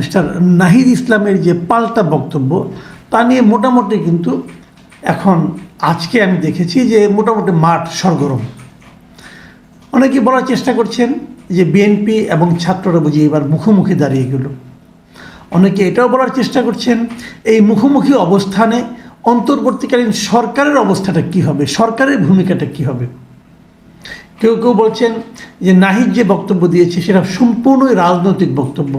Mister Nahid ইসলামের যে পাল্টা বক্তব্য তা নিয়ে মোটামুটি কিন্তু এখন আজকে আমি দেখেছি যে মোটামুটি মাঠ সরগরম। অনেকে বলার চেষ্টা করছেন যে বিএনপি এবং ছাত্ররা বুঝি এবার মুখোমুখি দাঁড়িয়ে গেল। অনেকে এটাও বলার চেষ্টা করছেন এই মুখোমুখি অবস্থানে অন্তর্বর্তীকালীন সরকারের অবস্থাটা কী হবে, সরকারের ভূমিকাটা কী হবে। কেউ কেউ বলছেন যে নাহিদ যে বক্তব্য দিয়েছে সেটা সম্পূর্ণই রাজনৈতিক বক্তব্য,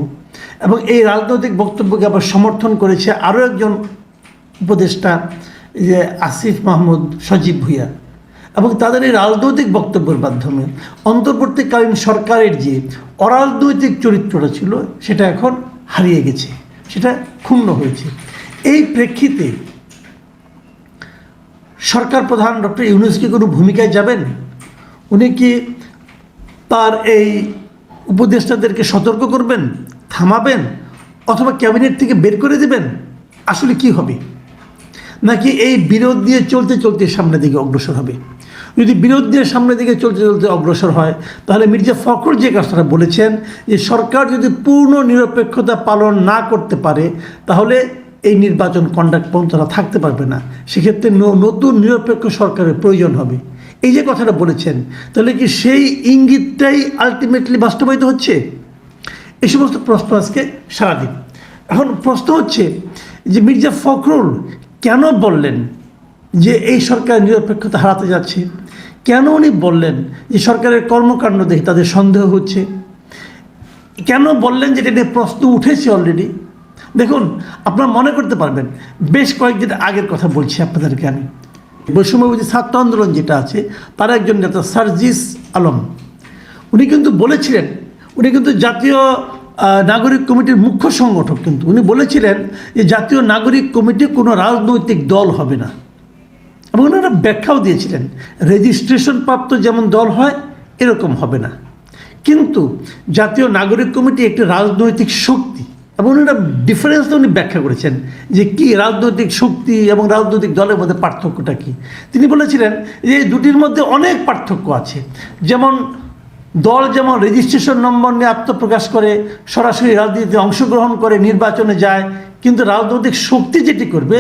এবং এই রাজনৈতিক বক্তব্যকে আবার সমর্থন করেছে আরও একজন উপদেষ্টা, যে আসিফ মাহমুদ সজীব ভুঁইয়া, এবং তাদের এই রাজনৈতিক বক্তব্যের মাধ্যমে অন্তর্বর্তীকালীন সরকারের যে অরাজনৈতিক চরিত্রটা ছিল সেটা এখন হারিয়ে গেছে, সেটা ক্ষুণ্ণ হয়েছে। এই প্রেক্ষিতে সরকার প্রধান ডক্টর ইউনূস কি কোনো ভূমিকায় যাবেন? উনি কি তার এই উপদেষ্টাদেরকে সতর্ক করবেন, থামাবেন, অথবা ক্যাবিনেট থেকে বের করে দেবেন? আসলে কি হবে? নাকি এই বিরোধ দিয়ে চলতে চলতে সামনের দিকে অগ্রসর হবে? যদি বিরোধ দিয়ে সামনের দিকে চলতে চলতে অগ্রসর হয় তাহলে মির্জা ফখরুল যে কথাটা বলেছেন যে সরকার যদি পূর্ণ নিরপেক্ষতা পালন না করতে পারে তাহলে এই নির্বাচন কন্ডাক্ট পর্যন্ত তারা থাকতে পারবে না, সেক্ষেত্রে নতুন নিরপেক্ষ সরকারের প্রয়োজন হবে, এই যে কথাটা বলেছেন, তাহলে কি সেই ইঙ্গিতটাই আলটিমেটলি বাস্তবায়িত হচ্ছে? এই সমস্ত প্রশ্ন আজকে সারাদিন। এখন প্রশ্ন হচ্ছে যে মির্জা ফখরুল কেন বললেন যে এই সরকার নিরপেক্ষতা হারাতে যাচ্ছে? কেন উনি বললেন যে সরকারের কর্মকাণ্ড দেখে তাদের সন্দেহ হচ্ছে? কেন বললেন যে এটা নিয়ে প্রশ্ন উঠেছে অলরেডি? দেখুন, আপনারা মনে করতে পারবেন বেশ কয়েকদিন আগের কথা বলছি আপনাদেরকে আমি। বৈষম্যবিরোধী ছাত্র আন্দোলন যেটা আছে তার একজন নেতা সার্জিস আলম, উনি কিন্তু বলেছিলেন, উনি কিন্তু জাতীয় নাগরিক কমিটির মুখ্য সংগঠক, কিন্তু উনি বলেছিলেন যে জাতীয় নাগরিক কমিটি কোনো রাজনৈতিক দল হবে না, এবং ওনারা ব্যাখ্যাও দিয়েছিলেন রেজিস্ট্রেশন প্রাপ্ত যেমন দল হয় এরকম হবে না, কিন্তু জাতীয় নাগরিক কমিটি একটি রাজনৈতিক শক্তি, এবং ওনারা ডিফারেন্সটা উনি ব্যাখ্যা করেছেন যে কী রাজনৈতিক শক্তি এবং রাজনৈতিক দলের মধ্যে পার্থক্যটা কী। তিনি বলেছিলেন যে এই দুটির মধ্যে অনেক পার্থক্য আছে, যেমন দল যেমন রেজিস্ট্রেশন নম্বর নিয়ে আত্মপ্রকাশ করে, সরাসরি রাজনীতিতে অংশগ্রহণ করে, নির্বাচনে যায়, কিন্তু রাজনৈতিক শক্তি যেটি করবে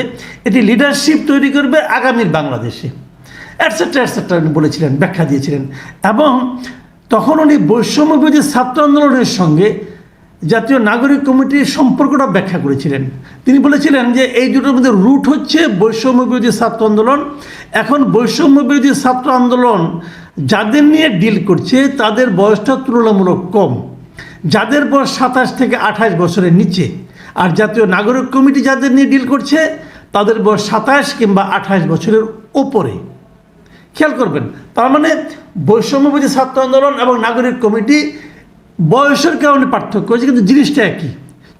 এটি লিডারশিপ তৈরি করবে আগামীর বাংলাদেশে, অ্যাটসেট্রা অ্যাটসেট্রা উনি বলেছিলেন, ব্যাখ্যা দিয়েছিলেন। এবং তখন উনি বৈষম্যবিরোধী ছাত্র আন্দোলনের সঙ্গে জাতীয় নাগরিক কমিটির সম্পর্কটা ব্যাখ্যা করেছিলেন। তিনি বলেছিলেন যে এই দুটোর মধ্যে রুট হচ্ছে বৈষম্যবিরোধী ছাত্র আন্দোলন। এখন বৈষম্যবিরোধী ছাত্র আন্দোলন যাদের নিয়ে ডিল করছে তাদের বয়সটা তুলনামূলক কম, যাদের বয়স 27 থেকে 28 বছরের নিচে, আর জাতীয় নাগরিক কমিটি যাদের নিয়ে ডিল করছে তাদের বয়স 27 কিংবা 28 বছরের ওপরে। খেয়াল করবেন, তার মানে বৈষম্যবিরোধী ছাত্র আন্দোলন এবং নাগরিক কমিটি বয়সের কারণে পার্থক্য হয়েছে, কিন্তু জিনিসটা একই,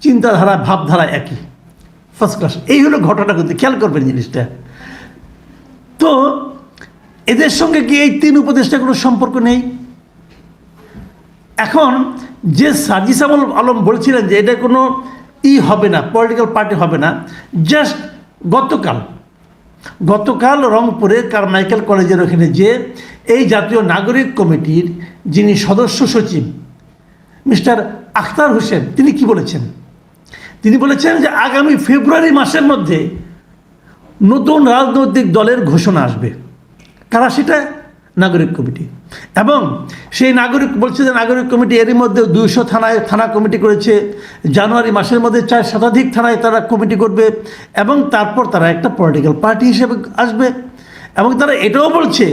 চিন্তাধারা ভাবধারা একই, ফার্স্ট ক্লাস। এই হলো ঘটনা, কিন্তু খেয়াল করবেন জিনিসটা। তো এদের সঙ্গে কি এই তিন উপদেষ্টার কোনো সম্পর্ক নেই? এখন যে সার্জিস আলম বলছিলেন যে এটা কোনো হবে না, পলিটিক্যাল পার্টি হবে না, জাস্ট গতকাল রংপুরে কারমাইকেল কলেজের ওখানে যে এই জাতীয় নাগরিক কমিটির যিনি সদস্য সচিব মিস্টার আখতার হোসেন, তিনি কি বলেছেন? তিনি বলেছেন যে আগামী ফেব্রুয়ারি মাসের মধ্যে নতুন রাজনৈতিক দলের ঘোষণা আসবে। কারা সেটা? নাগরিক কমিটি। এবং সেই বলছে যে নাগরিক কমিটি এরই মধ্যে 200 থানা কমিটি করেছে, জানুয়ারি মাসের মধ্যে 4 শতাধিক থানায় তারা কমিটি করবে, এবং তারপর তারা একটা পলিটিক্যাল পার্টি হিসেবে আসবে। এবং তারা এটাও বলছে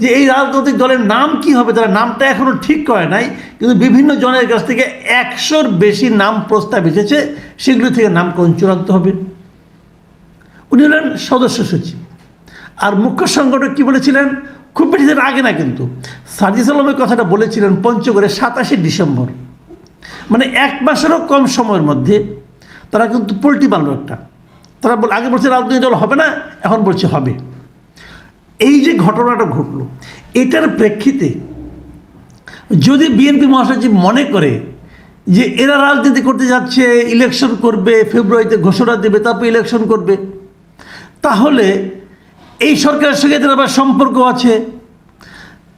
যে এই রাজনৈতিক দলের নাম কি হবে, তারা নামটা এখনও ঠিক করে নাই, কিন্তু বিভিন্ন জনের কাছ থেকে 100-র বেশি নাম প্রস্তাব এসেছে, সেগুলো থেকে নামকরণ চূড়ান্ত হবে। উনি হলেন সদস্য সচিব। আর মুখ্য সংগঠক কি বলেছিলেন? খুব বেশি দিন আগে না, কিন্তু সার্জিস আলমের কথাটা বলেছিলেন পঞ্চগড়ে 27শে ডিসেম্বর, মানে 1 মাসেরও কম সময়ের মধ্যে তারা কিন্তু পোল্টি মারল একটা। তারা আগে বলছে রাজনৈতিক দল হবে না, এখন বলছে হবে। এই যে ঘটনাটা ঘটলো, এটার প্রেক্ষিতে যদি বিএনপি মহাসচিব মনে করে যে এরা রাজনীতি করতে যাচ্ছে, ইলেকশন করবে, ফেব্রুয়ারিতে ঘোষণা দেবে, তারপর ইলেকশন করবে, তাহলে এই সরকারের সঙ্গে এদের আবার সম্পর্ক আছে,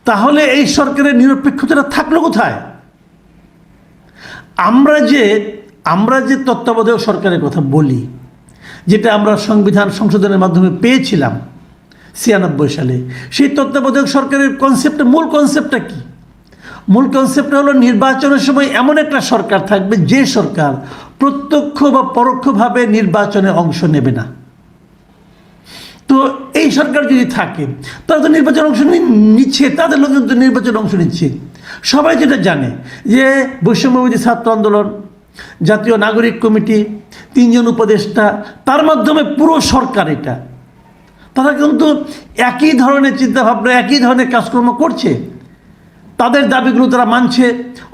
তাহলে এই সরকারের নিরপেক্ষতাটা থাকলো কোথায়? আমরা যে আমরা যে তত্ত্বাবধায়ক সরকারের কথা বলি, যেটা আমরা সংবিধান সংশোধনের মাধ্যমে পেয়েছিলাম 96 সালে, সেই তত্ত্বাবধায়ক সরকারের মূল কনসেপ্টটা কি? মূল কনসেপ্টটা হলো নির্বাচনের সময় এমন একটা সরকার থাকবে যে সরকার প্রত্যক্ষ বা পরোক্ষভাবে নির্বাচনে অংশ নেবে না। তো এই সরকার যদি থাকে, তারা তো নির্বাচনে অংশ নিচ্ছে, তাদের লোকজন তো নির্বাচনে অংশ নিচ্ছে। সবাই যেটা জানে যে বৈষম্যবিরোধী ছাত্র আন্দোলন, জাতীয় নাগরিক কমিটি, 3 জন উপদেষ্টা, তার মাধ্যমে পুরো সরকার, এটা তারা কিন্তু একই ধরনের চিন্তাভাবনা, একই ধরনের কাজকর্ম করছে। তাদের দাবিগুলো তারা মানছে,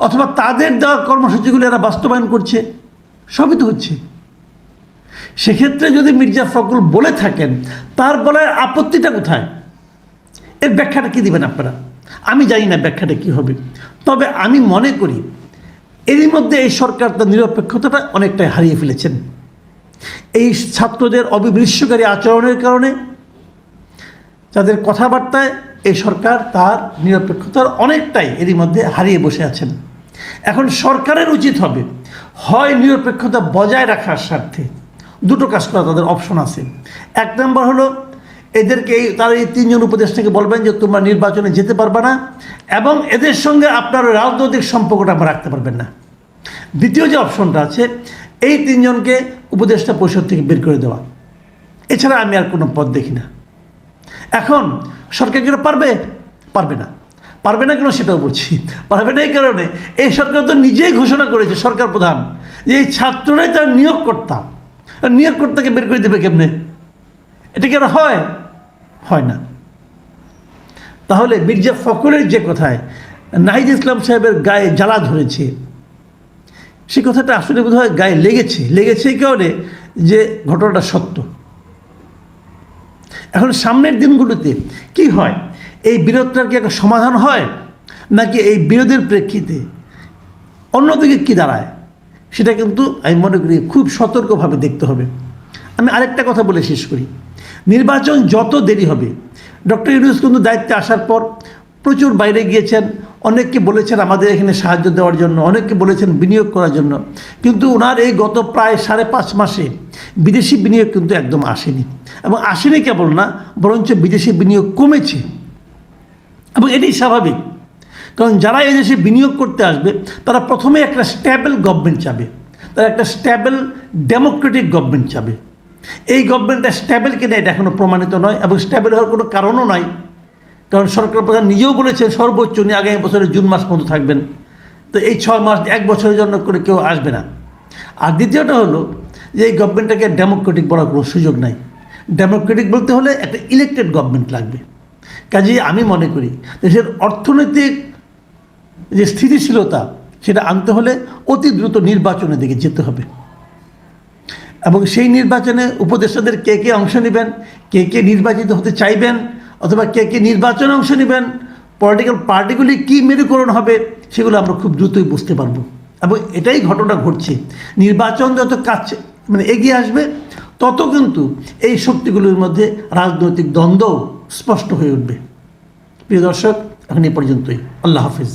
অথবা তাদের দেওয়া কর্মসূচিগুলো এরা বাস্তবায়ন করছে, সবই তো হচ্ছে। সেক্ষেত্রে যদি মির্জা ফখরুল বলে থাকেন, তার বলার আপত্তিটা কোথায়? এর ব্যাখ্যাটা কী দিবেন আপনারা? আমি জানি না ব্যাখ্যাটা কী হবে, তবে আমি মনে করি এরই মধ্যে এই সরকার তার নিরপেক্ষতাটা অনেকটাই হারিয়ে ফেলেছেন। এই ছাত্রদের অবিমৃষ্যকারী আচরণের কারণে, তাদের কথাবার্তায় এই সরকার তার নিরপেক্ষতার অনেকটাই এরই মধ্যে হারিয়ে বসে আছেন। এখন সরকারের উচিত হবে হয় নিরপেক্ষতা বজায় রাখার স্বার্থে দুটো কাজ করা, তাদের অপশন আছে। 1 নম্বর হলো এদেরকে তার এই 3 জন উপদেষ্টাকে বলবেন যে তোমরা নির্বাচনে যেতে পারবে না এবং এদের সঙ্গে আপনার রাজনৈতিক সম্পর্কটা আমরা রাখতে পারবেন না। দ্বিতীয় যে অপশনটা আছে, এই 3 জনকে উপদেষ্টা পরিষদ থেকে বের করে দেওয়া। এছাড়া আমি আর কোনো পথ দেখি না। এখন সরকার কি পারবে? পারবে না। পারবে না কেন সেটাও বলছি। পারবে না এই কারণে, এই সরকার তো নিজেই ঘোষণা করেছে, সরকার প্রধান, যে এই ছাত্ররাই তার নিয়োগকর্তা। নিয়োগকর্তাকে বের করে দেবে কেমনে? এটা কি আর হয়? হয় না। তাহলে মির্জা ফখরুলের যে কথায় নাহিদ ইসলাম সাহেবের গায়ে জ্বালা ধরেছে, সে কথাটা আসলে বোধ হয় গায়ে লেগেছে এই কারণে যে ঘটনাটা সত্য। এখন সামনের দিনগুলোতে কি হয়, এই বিরোধটার কি একটা সমাধান হয়, নাকি এই বিরোধের প্রেক্ষিতে অন্যদিকে কি দাঁড়ায়, সেটা কিন্তু আমি মনে করি খুব সতর্কভাবে দেখতে হবে। আমি আরেকটা কথা বলে শেষ করি। নির্বাচন যত দেরি হবে, ডক্টর ইউনূস কিন্তু দায়িত্বে আসার পর প্রচুর বাইরে গিয়েছেন, অনেককে বলেছেন আমাদের এখানে সাহায্য দেওয়ার জন্য, অনেককে বলেছেন বিনিয়োগ করার জন্য, কিন্তু ওনার এই গত প্রায় 5.5 মাসে বিদেশি বিনিয়োগ কিন্তু একদম আসেনি। এবং আসেনি কেবল না, বরঞ্চ বিদেশি বিনিয়োগ কমেছে। এবং এটাই স্বাভাবিক, কারণ যারা এদেশে বিনিয়োগ করতে আসবে তারা প্রথমে একটা স্ট্যাবল গভর্নমেন্ট চাবে, তারা একটা স্ট্যাবল ডেমোক্রেটিক গভর্নমেন্ট চাবে। এই গভর্নমেন্টটা স্ট্যাবল কিনা এটা এখনও প্রমাণিত নয়, এবং স্ট্যাবল হওয়ার কোনো কারণও নাই, কারণ সরকার প্রধান নিজেও বলেছেন সর্বোচ্চ উনি আগামী বছরের জুন মাস পর্যন্ত থাকবেন। তো এই 6 মাস 1 বছরের জন্য করে কেউ আসবে না। আর দ্বিতীয়টা হলো যে এই গভর্নমেন্টটাকে ডেমোক্রেটিক বলার কোনো সুযোগ নাই। ডেমোক্রেটিক বলতে হলে একটা ইলেক্টেড গভর্নমেন্ট লাগবে। কাজেই আমি মনে করি দেশের অর্থনৈতিক যে স্থিতিশীলতা সেটা আনতে হলে অতি দ্রুত নির্বাচনের দিকে যেতে হবে। এবং সেই নির্বাচনে উপদেষ্টাদের কে কে অংশ নেবেন, কে কে নির্বাচিত হতে চাইবেন, অথবা কে কে নির্বাচনে অংশ নেবেন, পলিটিক্যাল পার্টিগুলি কী মেরুকরণ হবে, সেগুলো আমরা খুব দ্রুতই বুঝতে পারবো। এবং এটাই ঘটনা ঘটছে। নির্বাচন যত কাছে এগিয়ে আসবে, তত কিন্তু এই শক্তিগুলোর মধ্যে রাজনৈতিক দ্বন্দ্ব স্পষ্ট হয়ে উঠবে। প্রিয় দর্শক, এখন এই পর্যন্তই। আল্লাহ হাফিজ।